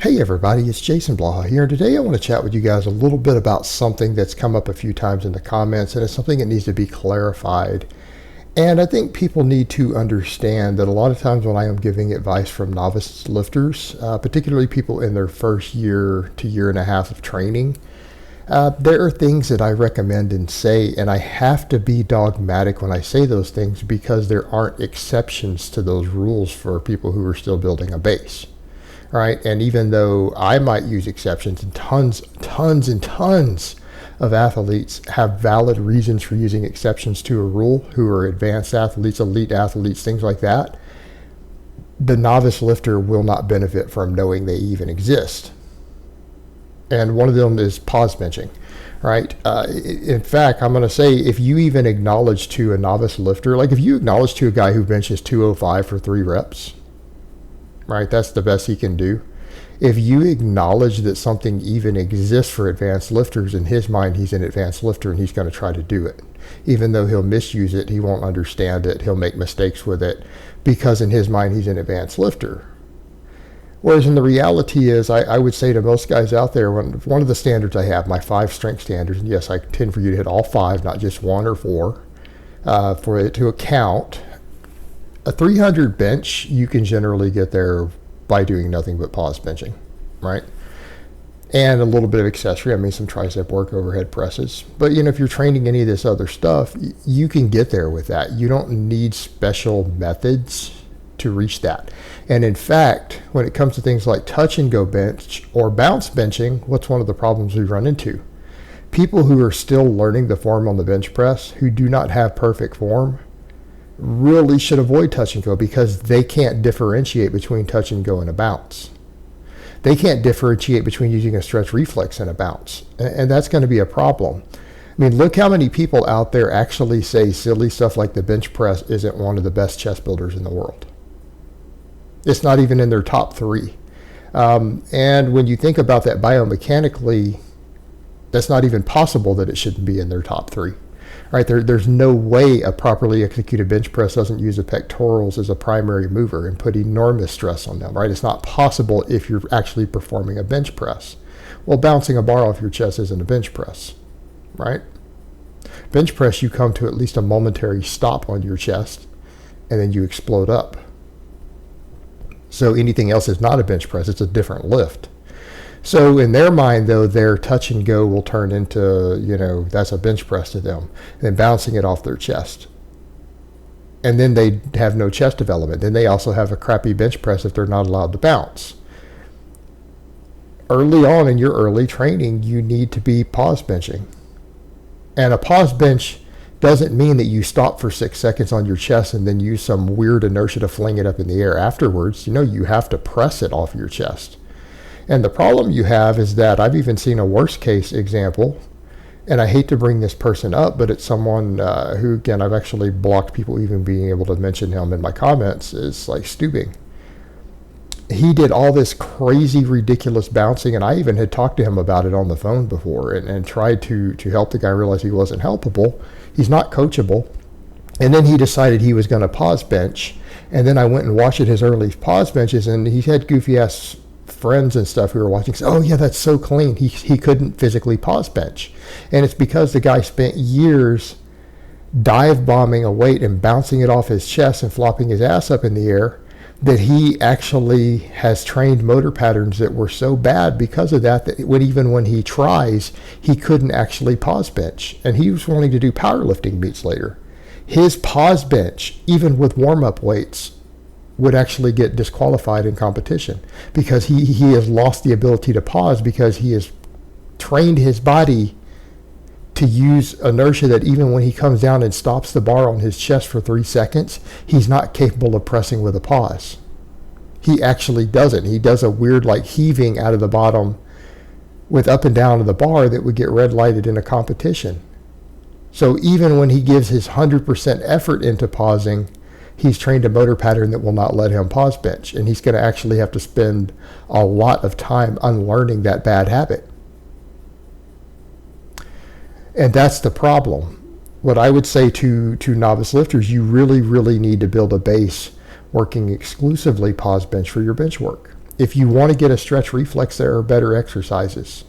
Hey everybody, it's Jason Blaha here, and today I want to chat with you guys a little bit about something that's come up a few times in the comments, and it's something that needs to be clarified. And I think people need to understand that a lot of times when I am giving advice from novice lifters, particularly people in their first year to year and a half of training, there are things that I recommend and say, and I have to be dogmatic when I say those things because there aren't exceptions to those rules for people who are still building a base. Right? And even though I might use exceptions, and tons of athletes have valid reasons for using exceptions to a rule, who are advanced athletes, elite athletes, things like that, the novice lifter will not benefit from knowing they even exist. And one of them is pause benching, right? In fact, I'm going to say, if you even acknowledge to a novice lifter, like if you acknowledge to a guy who benches 205 for 3 reps, right? That's the best he can do. If you acknowledge that something even exists for advanced lifters, in his mind, he's an advanced lifter and he's going to try to do it. Even though he'll misuse it, he won't understand it, he'll make mistakes with it because in his mind, he's an advanced lifter. Whereas in the reality is, I would say to most guys out there, one of the standards I have, my 5 strength standards, and yes, I intend for you to hit all 5, not just 1 or 4, for it to account. A 300 bench, you can generally get there by doing nothing but pause benching, right? And a little bit of accessory. I mean, some tricep work, overhead presses. But, if you're training any of this other stuff, you can get there with that. You don't need special methods to reach that. And in fact, when it comes to things like touch and go bench or bounce benching, what's one of the problems we run into? People who are still learning the form on the bench press, who do not have perfect form, really should avoid touch and go because they can't differentiate between touch and go and a bounce. They can't differentiate between using a stretch reflex and a bounce. And that's going to be a problem. I mean, look how many people out there actually say silly stuff like the bench press isn't one of the best chest builders in the world. It's not even in their top 3. And when you think about that biomechanically, that's not even possible that it shouldn't be in their top 3. Right, there's no way a properly executed bench press doesn't use the pectorals as a primary mover and put enormous stress on them, right? It's not possible if you're actually performing a bench press. Well, bouncing a bar off your chest isn't a bench press, right? Bench press, you come to at least a momentary stop on your chest, and then you explode up. So anything else is not a bench press, it's a different lift. So in their mind, though, their touch and go will turn into, that's a bench press to them, and then bouncing it off their chest. And then they have no chest development. Then they also have a crappy bench press if they're not allowed to bounce. Early on in your early training, you need to be pause benching. And a pause bench doesn't mean that you stop for 6 seconds on your chest and then use some weird inertia to fling it up in the air afterwards. You have to press it off your chest. And the problem you have is that I've even seen a worst case example, and I hate to bring this person up, but it's someone who, again, I've actually blocked people even being able to mention him in my comments, is like Stubing. He did all this crazy, ridiculous bouncing, and I even had talked to him about it on the phone before and tried to help the guy realize he wasn't helpable. He's not coachable. And then he decided he was going to pause bench, and then I went and watched his early pause benches, and he had goofy-ass friends and stuff who were watching say, oh yeah, that's so clean. He couldn't physically pause bench. And it's because the guy spent years dive bombing a weight and bouncing it off his chest and flopping his ass up in the air that he actually has trained motor patterns that were so bad because of that even when he tries, he couldn't actually pause bench. And he was wanting to do powerlifting meets later. His pause bench, even with warm-up weights, would actually get disqualified in competition because he has lost the ability to pause because he has trained his body to use inertia that even when he comes down and stops the bar on his chest for 3 seconds, he's not capable of pressing with a pause. He actually doesn't. He does a weird heaving out of the bottom with up and down of the bar that would get red lighted in a competition. So even when he gives his 100% effort into pausing, he's trained a motor pattern that will not let him pause bench, and he's going to actually have to spend a lot of time unlearning that bad habit. And that's the problem. What I would say to novice lifters, you really, really need to build a base working exclusively pause bench for your bench work. If you want to get a stretch reflex, there are better exercises.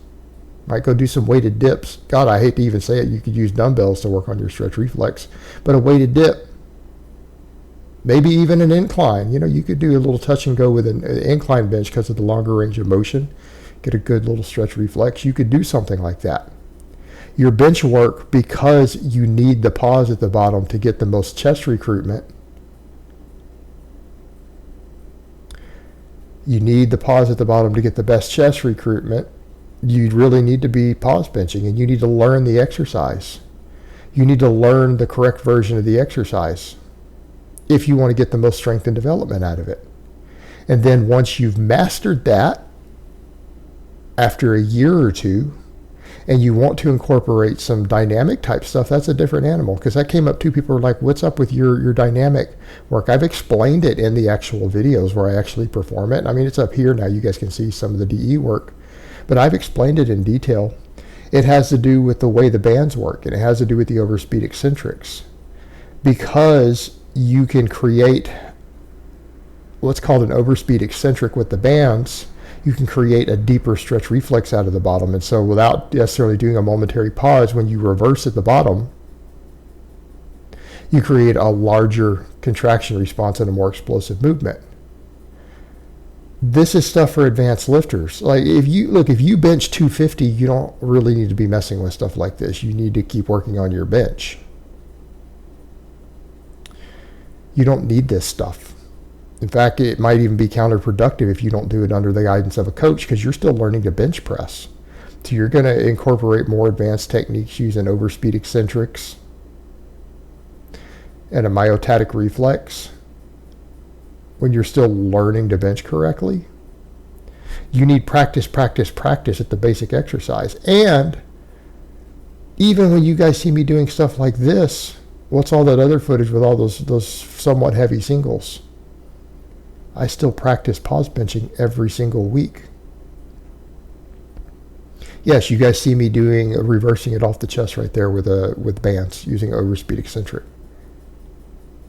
Right, go do some weighted dips. God, I hate to even say it. You could use dumbbells to work on your stretch reflex, but a weighted dip, maybe even an incline. You could do a little touch and go with an incline bench because of the longer range of motion. Get a good little stretch reflex. You could do something like that. Your bench work, because you need the pause at the bottom to get the most chest recruitment. You need the pause at the bottom to get the best chest recruitment. You really need to be pause benching, and you need to learn the exercise. You need to learn the correct version of the exercise if you want to get the most strength and development out of it. And then once you've mastered that, after a year or two, and you want to incorporate some dynamic type stuff, that's a different animal. Because that came up too. People were like, what's up with your dynamic work? I've explained it in the actual videos where I actually perform it. I mean, it's up here now. You guys can see some of the DE work. But I've explained it in detail. It has to do with the way the bands work, and it has to do with the overspeed eccentrics. Because you can create what's called an overspeed eccentric with the bands, you can create a deeper stretch reflex out of the bottom. And so without necessarily doing a momentary pause, when you reverse at the bottom, you create a larger contraction response and a more explosive movement. This is stuff for advanced lifters. Like if you bench 250, you don't really need to be messing with stuff like this. You need to keep working on your bench. You don't need this stuff. In fact, it might even be counterproductive if you don't do it under the guidance of a coach, because you're still learning to bench press. So you're going to incorporate more advanced techniques using overspeed eccentrics and a myotatic reflex when you're still learning to bench correctly. You need practice at the basic exercise. And even when you guys see me doing stuff like this, what's all that other footage with all those somewhat heavy singles? I still practice pause benching every single week. Yes, you guys see me doing reversing it off the chest right there with bands using overspeed eccentric.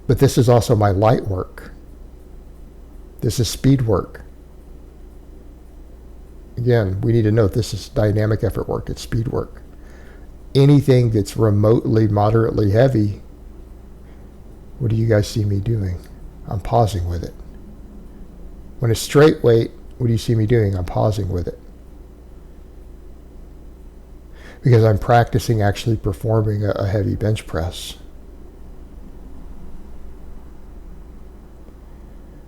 But this is also my light work. This is speed work. Again, we need to note this is dynamic effort work. It's speed work. Anything that's remotely moderately heavy, what do you guys see me doing? I'm pausing with it. When it's straight weight, what do you see me doing? I'm pausing with it. Because I'm practicing actually performing a heavy bench press.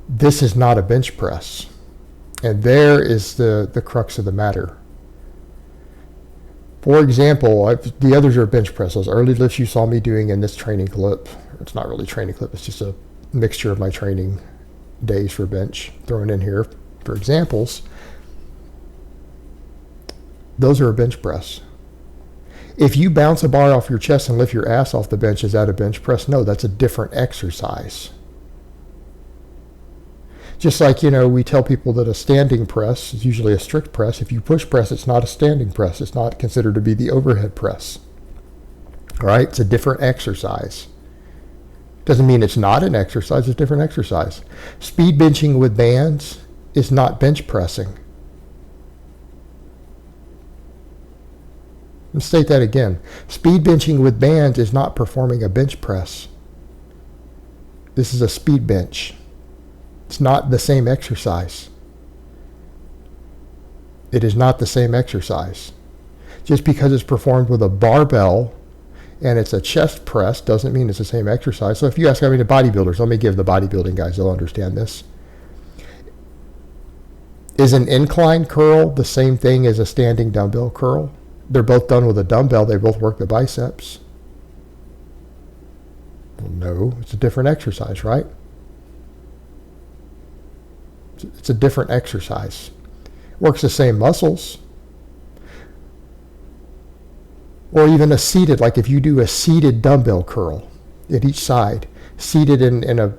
This is not a bench press. And there is the crux of the matter. For example, the others are bench press. Those early lifts you saw me doing in this training clip. It's not really a training clip. It's just a mixture of my training days for bench thrown in here for examples. Those are a bench press. If you bounce a bar off your chest and lift your ass off the bench, is that a bench press? No, that's a different exercise. Just like, we tell people that a standing press is usually a strict press. If you push press, it's not a standing press. It's not considered to be the overhead press. All right? It's a different exercise. Doesn't mean it's not an exercise. It's a different exercise. Speed benching with bands is not bench pressing. Let's state that again. Speed benching with bands is not performing a bench press. This is a speed bench. It's not the same exercise. It is not the same exercise. Just because it's performed with a barbell and it's a chest press doesn't mean it's the same exercise. So if you ask the bodybuilders, let me give the bodybuilding guys, they'll understand this. Is an incline curl the same thing as a standing dumbbell curl? They're both done with a dumbbell. They both work the biceps. Well, no, it's a different exercise, right? It's a different exercise. Works the same muscles. Or even a seated, like if you do a seated dumbbell curl at each side, seated in a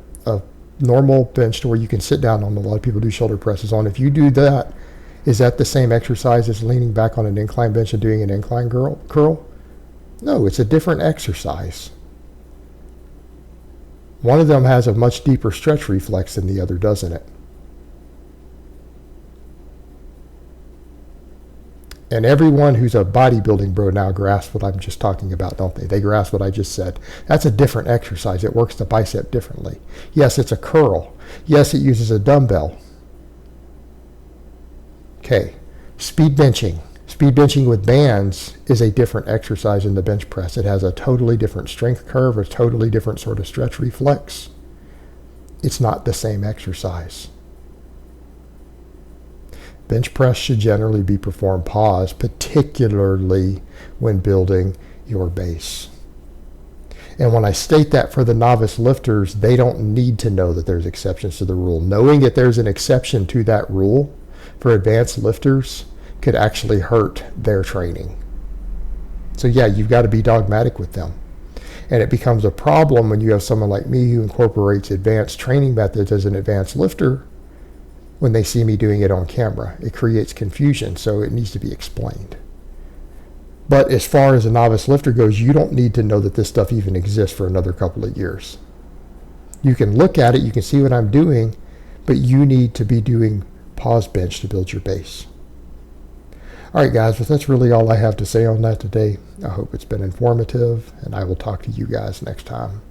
normal bench to where you can sit down on. A lot of people do shoulder presses on. If you do that, is that the same exercise as leaning back on an incline bench and doing an incline curl? No, it's a different exercise. One of them has a much deeper stretch reflex than the other, doesn't it? And everyone who's a bodybuilding bro now grasps what I'm just talking about, don't they? They grasp what I just said. That's a different exercise. It works the bicep differently. Yes, it's a curl. Yes, it uses a dumbbell. Okay, speed benching. Speed benching with bands is a different exercise in the bench press. It has a totally different strength curve, a totally different sort of stretch reflex. It's not the same exercise. Bench press should generally be performed paused, particularly when building your base. And when I state that for the novice lifters, they don't need to know that there's exceptions to the rule. Knowing that there's an exception to that rule for advanced lifters could actually hurt their training. So yeah, you've got to be dogmatic with them. And it becomes a problem when you have someone like me who incorporates advanced training methods as an advanced lifter when they see me doing it on camera. It creates confusion, so it needs to be explained. But as far as a novice lifter goes, you don't need to know that this stuff even exists for another couple of years. You can look at it, you can see what I'm doing, but you need to be doing pause bench to build your base. All right, guys, well, that's really all I have to say on that today. I hope it's been informative, and I will talk to you guys next time.